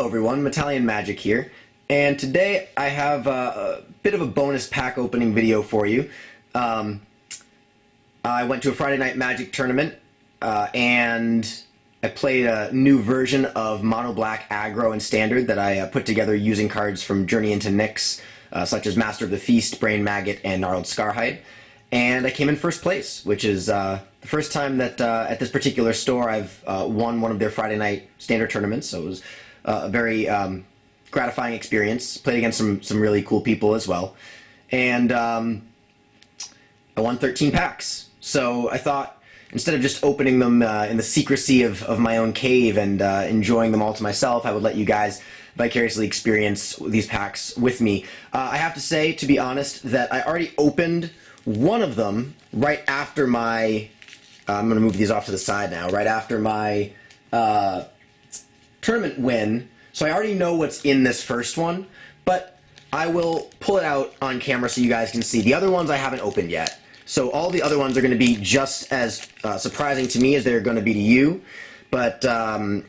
Hello everyone, Metalion Magic here, and today I have a bit of a bonus pack opening video for you. I went to a Friday Night Magic tournament, and I played a new version of Mono Black Aggro and Standard that I put together using cards from Journey into Nyx, such as Master of the Feast, Brain Maggot, and Gnarled Scarhide. And I came in first place, which is the first time that at this particular store I've won one of their Friday Night Standard tournaments, so it was a very gratifying experience. Played against some really cool people as well. And I won 13 packs. So I thought, instead of just opening them in the secrecy of my own cave and enjoying them all to myself, I would let you guys vicariously experience these packs with me. I have to say, to be honest, that I already opened one of them right after my... I'm going to move these off to the side now. Right after my tournament win, so I already know what's in this first one, but I will pull it out on camera so you guys can see. The other ones I haven't opened yet, so all the other ones are going to be just as surprising to me as they're going to be to you, but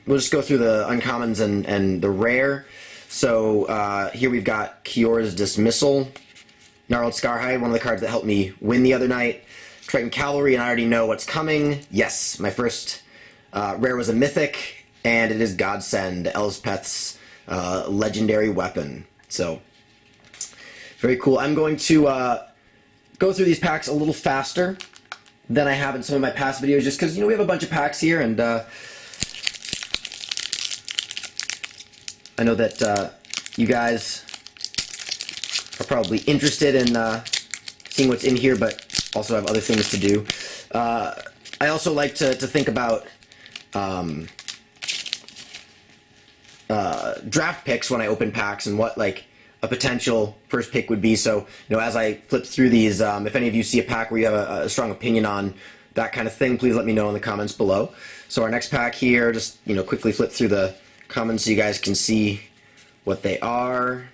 we'll just go through the uncommons and the rare. So here we've got Kiyora's Dismissal, Gnarled Scarhide, one of the cards that helped me win the other night, Triton Cavalry, and I already know what's coming. Yes, my first rare was a Mythic, and it is Godsend, Elspeth's legendary weapon. So, very cool. I'm going to go through these packs a little faster than I have in some of my past videos, just because, you know, we have a bunch of packs here, and I know that you guys are probably interested in seeing what's in here, but also have other things to do. I also like to think about draft picks when I open packs and what like a potential first pick would be. So, you know, as I flip through these, if any of you see a pack where you have a strong opinion on that kind of thing, please let me know in the comments below. So our next pack here, just, you know, quickly flip through the comments so you guys can see what they are.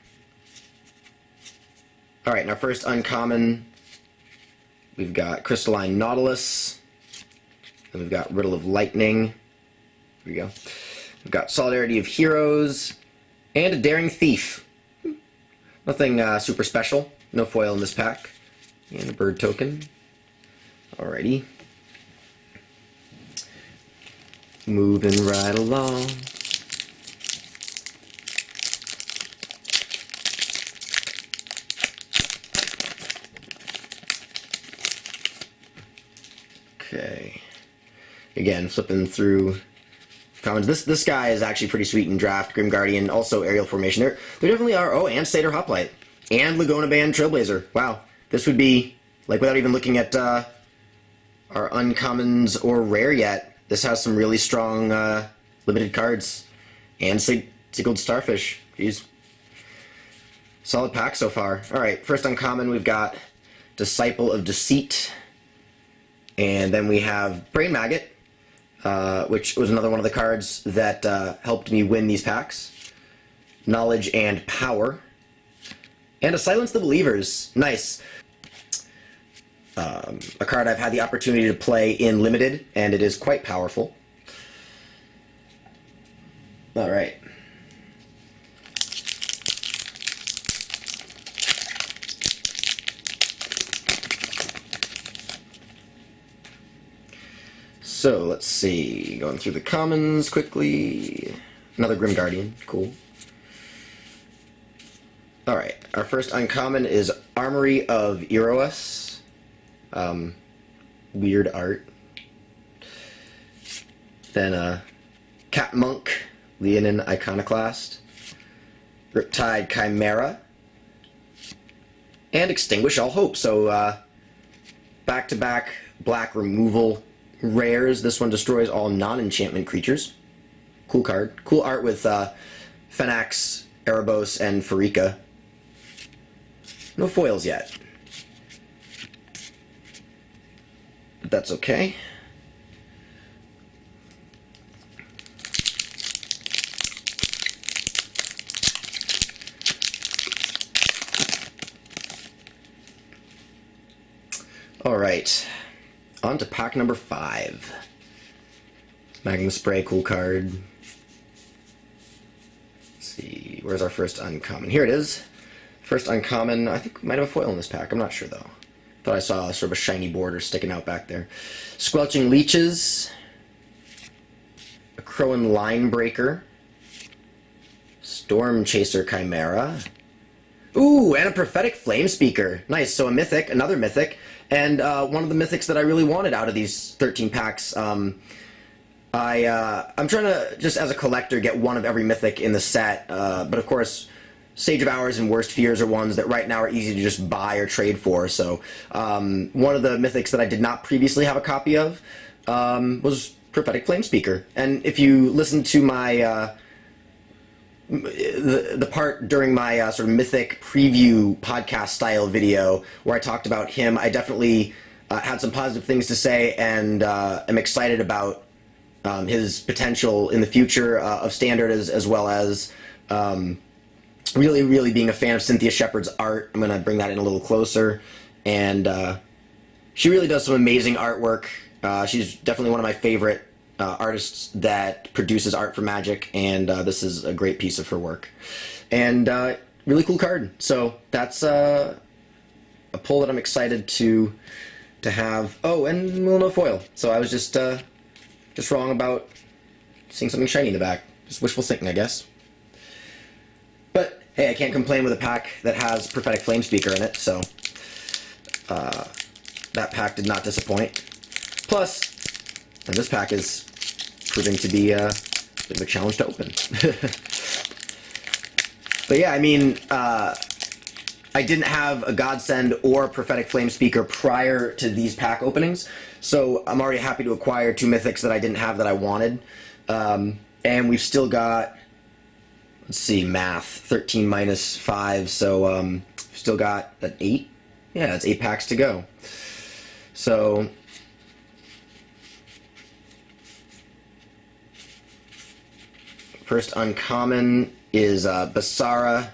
All right, in our first uncommon, we've got Crystalline Nautilus, and we've got Riddle of Lightning. Here we go. We've got Solidarity of Heroes, and a Daring Thief. Nothing super special. No foil in this pack. And a bird token. Alrighty. Moving right along. Okay. Again, flipping through commons. This guy is actually pretty sweet in draft. Grim Guardian, also Aerial Formation. There definitely are. Oh, and Satyr Hoplite. And Laguna Band Trailblazer. Wow. This would be, like, without even looking at our uncommons or rare yet, this has some really strong limited cards. And Sigiled Starfish. Jeez. Solid pack so far. Alright, first uncommon we've got Disciple of Deceit. And then we have Brain Maggot, which was another one of the cards that helped me win these packs. Knowledge and Power. And a Silence the Believers. Nice. A card I've had the opportunity to play in Limited, and it is quite powerful. Alright. So, let's see, going through the commons quickly. Another Grim Guardian, cool. Alright, our first uncommon is Armory of Eros. Weird art. Then, Cat Monk, Leonin Iconoclast. Riptide Chimera. And Extinguish All Hope. So, back-to-back black removal rares. This one destroys all non-enchantment creatures. Cool card. Cool art with Phenax, Erebos, and Pharika. No foils yet. But that's okay. Alright. On to pack number 5. Magnum Spray, cool card. see, where's our first uncommon? Here it is. First uncommon. I think we might have a foil in this pack. I'm not sure though. Thought I saw sort of a shiny border sticking out back there. Squelching Leeches. A Crowan Linebreaker. Storm Chaser Chimera. Ooh, and a Prophetic Flamespeaker. Nice. So a mythic, another mythic, and one of the mythics that I really wanted out of these 13 packs. I'm trying to, just as a collector, get one of every mythic in the set, but of course, Sage of Hours and Worst Fears are ones that right now are easy to just buy or trade for. So one of the mythics that I did not previously have a copy of was Prophetic Flamespeaker. And if you listen to my the part during my sort of mythic preview podcast style video where I talked about him, I definitely had some positive things to say, and am excited about his potential in the future of Standard, as well as really being a fan of Cynthia Shepard's art. I'm going to bring that in a little closer, and she really does some amazing artwork. She's definitely one of my favorite artists that produces art for Magic, and this is a great piece of her work. And really cool card. So that's a pull that I'm excited to have. Oh, and no foil. So I was just wrong about seeing something shiny in the back. Just wishful thinking, I guess. But hey, I can't complain with a pack that has Prophetic Flamespeaker in it, so that pack did not disappoint. Plus, and this pack is proving to be a bit of a challenge to open. But yeah, I mean, I didn't have a Godsend or Prophetic Flamespeaker prior to these pack openings, so I'm already happy to acquire two mythics that I didn't have that I wanted. And we've still got, let's see, math, 13 minus 5, so still got an 8? Yeah, that's 8 packs to go. So first uncommon is Basara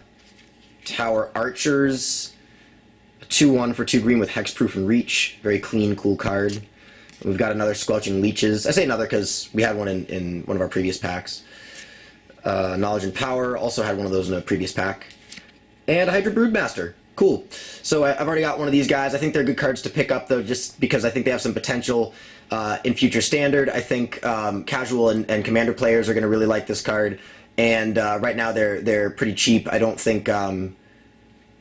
Tower Archers, a 2/1 for 2 green with Hexproof and Reach. Very clean, cool card. We've got another Squelching Leeches. I say another because we had one in one of our previous packs. Knowledge and Power, also had one of those in a previous pack. And a Hydra Broodmaster. Cool. So I've already got one of these guys. I think they're good cards to pick up, though, just because I think they have some potential in future Standard. I think casual and Commander players are going to really like this card. And right now they're pretty cheap. I don't think...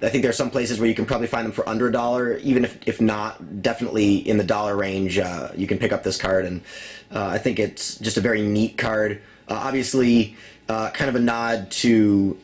I think there are some places where you can probably find them for under $1, even if not, definitely in the dollar range, you can pick up this card, and I think it's just a very neat card. Obviously, kind of a nod to,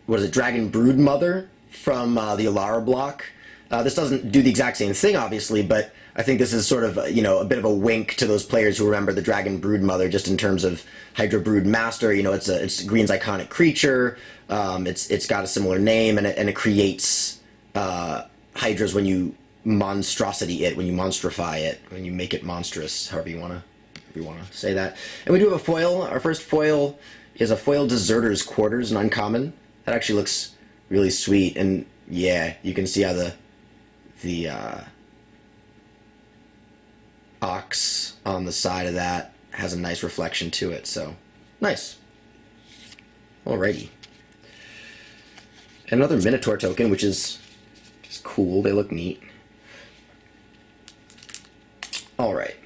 what is it, Dragon Broodmother from the Alara block. This doesn't do the exact same thing, obviously, but I think this is sort of, a bit of a wink to those players who remember the Dragon Broodmother, just in terms of Hydra Broodmaster. It's Green's iconic creature. It's got a similar name, and it creates hydras when you monstrosity it, when you monstrify it, when you make it monstrous, however you want to say that. And we do have a foil. Our first foil is a foil Deserter's Quarters, an uncommon. That actually looks really sweet, and yeah, you can see how the ox on the side of that has a nice reflection to it, so nice. Alrighty. Another Minotaur token, which is just cool. They look neat. All right.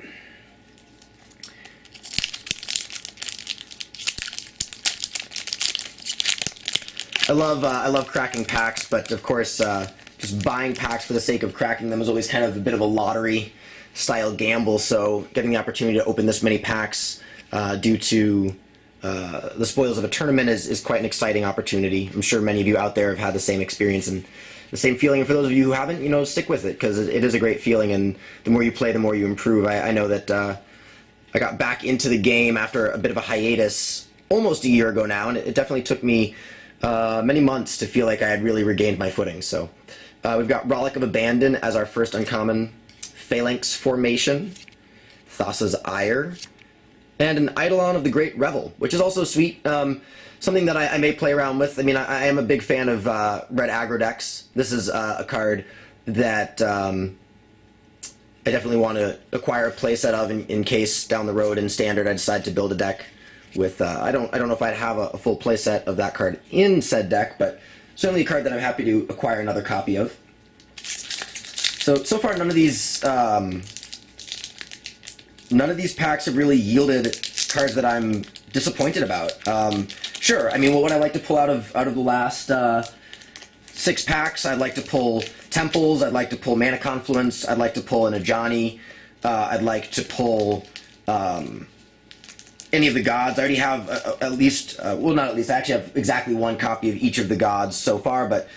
I love cracking packs, but of course, just buying packs for the sake of cracking them is always kind of a bit of a lottery style gamble. So getting the opportunity to open this many packs due to the spoils of a tournament is quite an exciting opportunity. I'm sure many of you out there have had the same experience and the same feeling. And for those of you who haven't, stick with it, because it is a great feeling, and the more you play, the more you improve. I know that I got back into the game after a bit of a hiatus almost a year ago now, and it definitely took me many months to feel like I had really regained my footing. So we've got Rollick of Abandon as our first uncommon, Phalanx Formation, Thassa's Ire, and an Eidolon of the Great Revel, which is also sweet. Something that I may play around with. I mean, I am a big fan of red aggro decks. This is a card that I definitely want to acquire a playset of in case down the road in Standard I decide to build a deck with I don't know if I'd have a full playset of that card in said deck, but certainly a card that I'm happy to acquire another copy of. So far none of these packs have really yielded cards that I'm disappointed about. Sure, I mean, what would I like to pull out of the last 6 packs? I'd like to pull Temples, I'd like to pull Mana Confluence, I'd like to pull an Ajani, I'd like to pull any of the gods. I already have at least, well, not at least, I actually have exactly 1 copy of each of the gods so far, but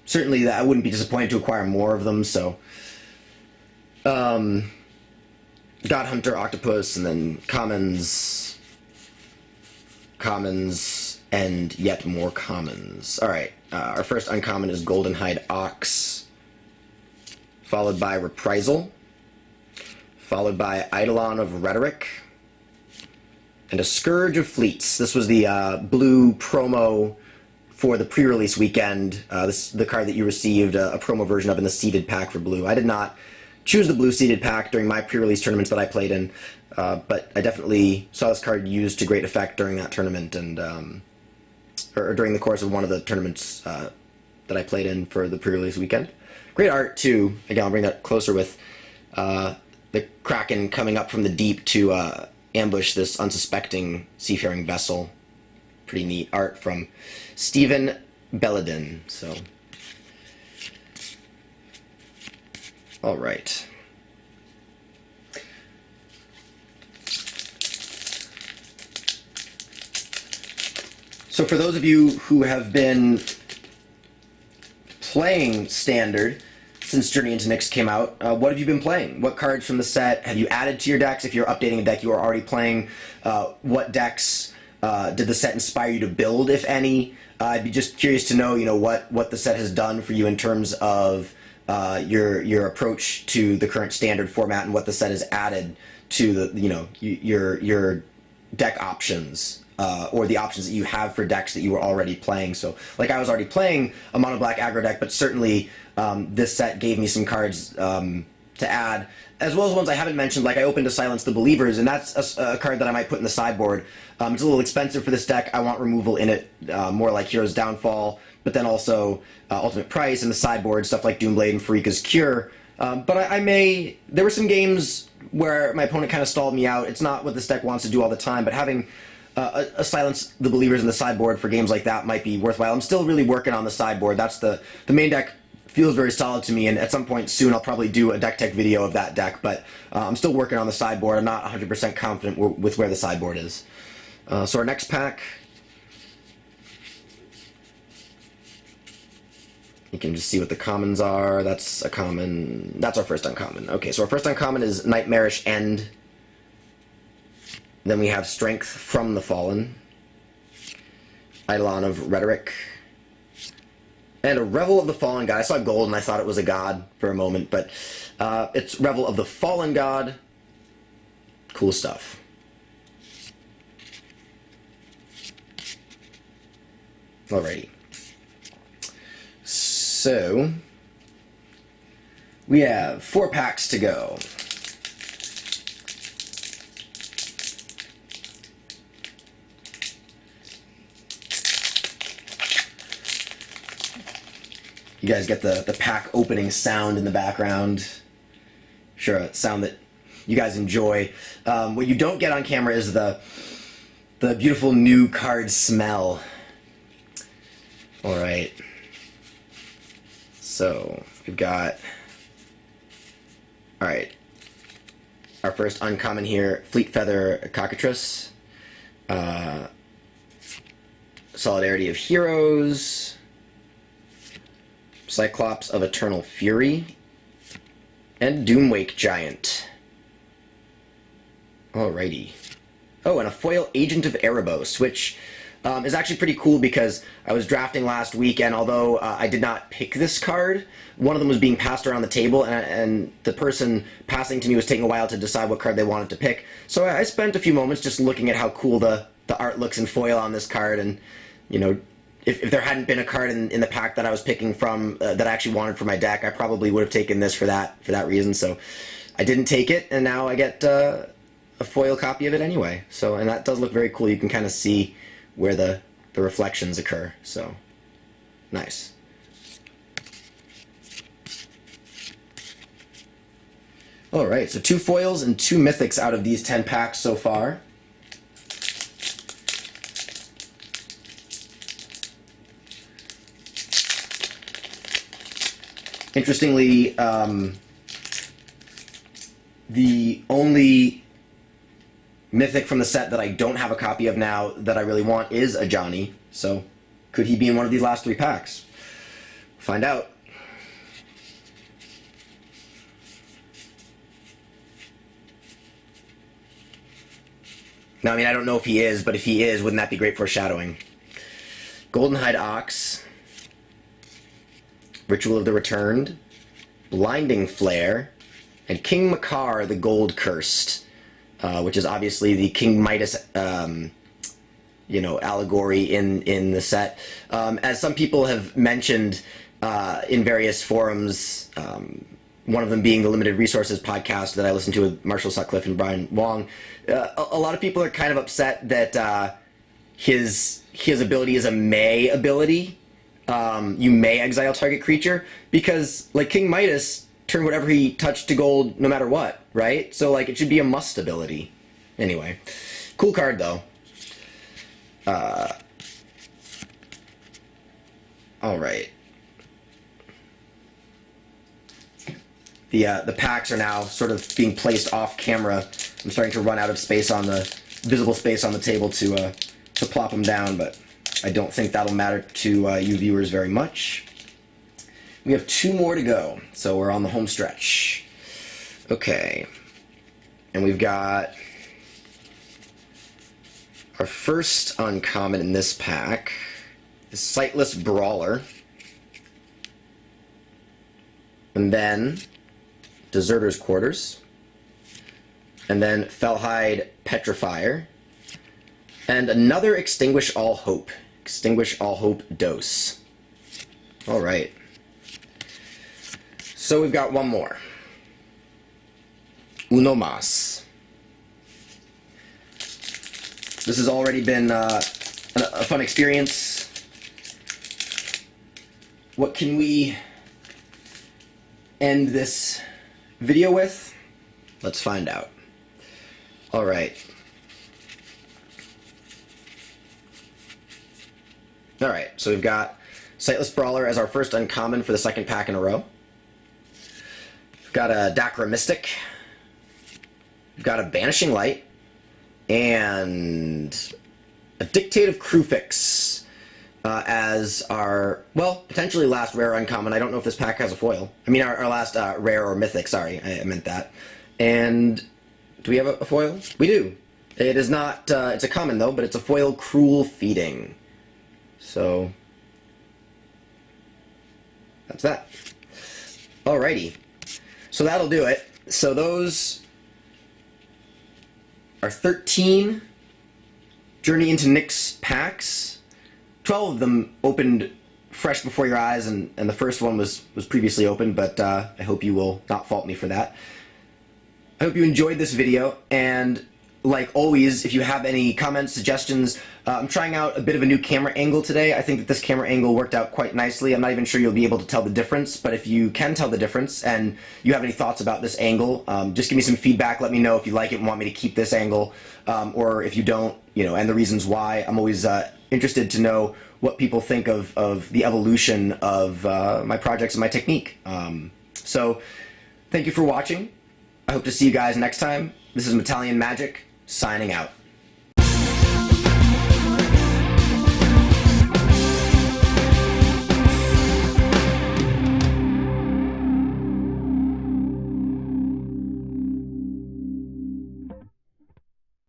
certainly I wouldn't be disappointed to acquire more of them, so. God Hunter, Octopus, and then commons, and yet more commons. Alright, our first uncommon is Goldenhide Ox, followed by Reprisal, followed by Eidolon of Rhetoric, and a Scourge of Fleets. This was the blue promo for the pre-release weekend. The card that you received a promo version of in the seeded pack for blue. I did not choose the blue seeded pack during my pre-release tournaments that I played in, but I definitely saw this card used to great effect during that tournament, and or during the course of one of the tournaments that I played in for the pre-release weekend. Great art too. Again, I'll bring that closer with the Kraken coming up from the deep to ambush this unsuspecting seafaring vessel. Pretty neat art from Stephen Belladin. So, all right. So for those of you who have been playing Standard since Journey into Nyx came out, what have you been playing? What cards from the set have you added to your decks? If you're updating a deck you are already playing, what decks did the set inspire you to build, if any? I'd be just curious to know, what the set has done for you in terms of your approach to the current Standard format, and what the set has added to the your deck options. Or the options that you have for decks that you were already playing. So, like, I was already playing a mono black aggro deck, but certainly this set gave me some cards to add, as well as ones I haven't mentioned. Like, I opened to Silence the Believers, and that's a card that I might put in the sideboard. It's a little expensive for this deck. I want removal in it, more like Hero's Downfall, but then also Ultimate Price in the sideboard, stuff like Doomblade and Farika's Cure. But there were some games where my opponent kind of stalled me out. It's not what this deck wants to do all the time, but having a Silence the Believers in the sideboard for games like that might be worthwhile. I'm still really working on the sideboard. That's the main deck feels very solid to me, and at some point soon I'll probably do a deck tech video of that deck, but I'm still working on the sideboard. I'm not 100% confident with where the sideboard is. So our next pack, you can just see what the commons are. That's a common. That's our first uncommon. Okay, so our first uncommon is Nightmarish End. Then we have Strength from the Fallen, Eidolon of Rhetoric, and a Revel of the Fallen God. I saw gold and I thought it was a god for a moment, but it's Revel of the Fallen God. Cool stuff. Alrighty. So, we have 4 packs to go. You guys get the pack opening sound in the background. Sure, a sound that you guys enjoy. What you don't get on camera is the beautiful new card smell. All right. So we've got. All right. Our first uncommon here: Fleet Feather Cockatrice, Solidarity of Heroes, Cyclops of Eternal Fury, and Doomwake Giant. Alrighty. Oh, and a foil Agent of Erebos, which is actually pretty cool because I was drafting last week, and although I did not pick this card, one of them was being passed around the table, and the person passing to me was taking a while to decide what card they wanted to pick. So I spent a few moments just looking at how cool the art looks in foil on this card, and, if there hadn't been a card in the pack that I was picking from that I actually wanted for my deck, I probably would have taken this for that reason. So I didn't take it, and now I get a a foil copy of it anyway. So, and that does look very cool. You can kind of see where the reflections occur. So, nice. All right, so 2 foils and 2 mythics out of these 10 packs so far. Interestingly, the only mythic from the set that I don't have a copy of now that I really want is a Johnny. So, could he be in one of these last 3 packs? Find out. Now, I mean, I don't know if he is, but if he is, wouldn't that be great foreshadowing? Goldenhide Ox, Ritual of the Returned, Blinding Flare, and King Makar the Gold Cursed, which is obviously the King Midas, allegory in the set. As some people have mentioned in various forums, one of them being the Limited Resources podcast that I listen to with Marshall Sutcliffe and Brian Wong. A lot of people are kind of upset that his ability is a may ability. You may exile target creature, because like King Midas turned whatever he touched to gold no matter what, right? So like it should be a must ability. Anyway, cool card though. All right. The packs are now sort of being placed off camera. I'm starting to run out of space on the visible space on the table to plop them down, but I don't think that'll matter to you viewers very much. We have 2 more to go, so we're on the home stretch. Okay, and we've got our first uncommon in this pack, the Sightless Brawler, and then Deserter's Quarters, and then Fellhide Petrifier, and another Extinguish All Hope. Extinguish All Hope dose. Alright. So we've got one more. Uno Mas. This has already been a fun experience. What can we end this video with? Let's find out. All right. All right, so we've got Sightless Brawler as our first uncommon for the second pack in a row. We've got a Dakra Mystic. We've got a Banishing Light. And a Dictative Crewfix as our, well, potentially last rare uncommon. I don't know if this pack has a foil. I mean, our last rare or mythic, sorry, I meant that. And do we have a foil? We do. It is not, it's a common though, but it's a foil Cruel Feeding. So, that's that. Alrighty. So that'll do it. So those are 13 Journey into Nyx packs. 12 of them opened fresh before your eyes, and the first one was previously opened, but I hope you will not fault me for that. I hope you enjoyed this video, and like always, if you have any comments, suggestions, I'm trying out a bit of a new camera angle today. I think that this camera angle worked out quite nicely. I'm not even sure you'll be able to tell the difference, but if you can tell the difference and you have any thoughts about this angle, just give me some feedback. Let me know if you like it and want me to keep this angle, or if you don't, and the reasons why. I'm always interested to know what people think of the evolution of my projects and my technique. So, thank you for watching. I hope to see you guys next time. This is Metalion Magic, signing out.